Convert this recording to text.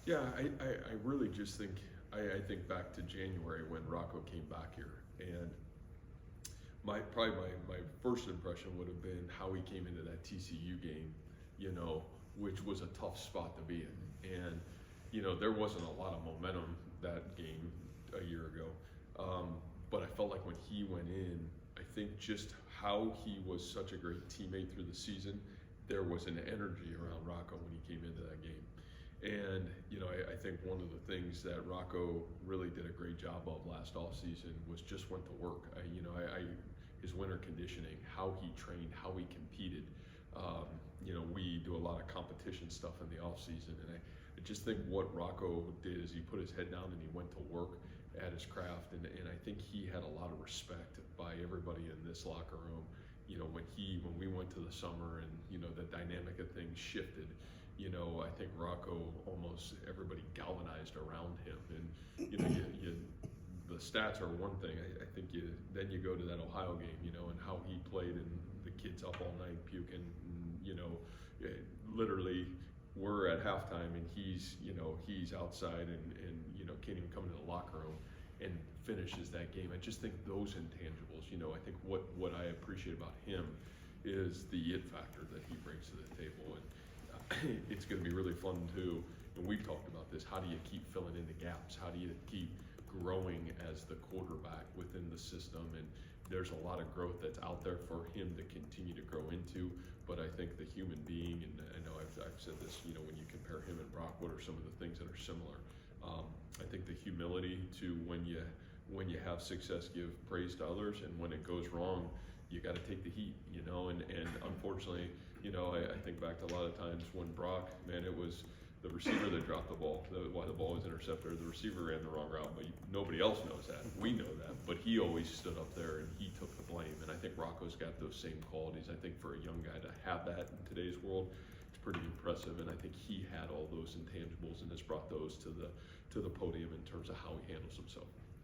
Yeah, I really just think, I think back to January when Rocco came back here, and my first impression would have been how he came into that TCU game, you know, which was a tough spot to be in. And, you know, there wasn't a lot of momentum that game a year ago. But I felt like when he went in, I think just how he was such a great teammate through the season, there was an energy around Rocco when he came into that game. And, you know, I think one of the things that Rocco really did a great job of last offseason was just went to work. His winter conditioning, how he trained, how he competed. You know, we do a lot of competition stuff in the offseason, and I just think what Rocco did is he put his head down and he went to work at his craft, and I think he had a lot of respect by everybody in this locker room. You know, when we went to the summer and, you know, the dynamic of things shifted, you know, I think Rocco, almost everybody galvanized around him. And, you know, the stats are one thing. I think then you go to that Ohio game, you know, and how he played, and the kids up all night puking, and, you know, literally we're at halftime and he's outside and you know, can't even come into the locker room and finishes that game. I just think those intangibles, you know, I think what I appreciate about him is the it factor that he brings to the table. And it's going to be really fun too, and we've talked about this, how do you keep filling in the gaps? How do you keep growing as the quarterback within the system? And there's a lot of growth that's out there for him to continue to grow into. But I think the human being, and I know I've said this, you know, when you compare him and Brock, what are some of the things that are similar? I think the humility to when you have success, give praise to others, and when it goes wrong, you got to take the heat, you know. And unfortunately, you know, I think back to a lot of times when Brock, man, it was the receiver that dropped the ball, why the ball was intercepted. The receiver ran the wrong route, but nobody else knows that. We know that, but he always stood up there and he took the blame. And I think Rocco's got those same qualities. I think for a young guy to have that in today's world, it's pretty impressive. And I think he had all those intangibles and has brought those to the podium in terms of how he handles himself.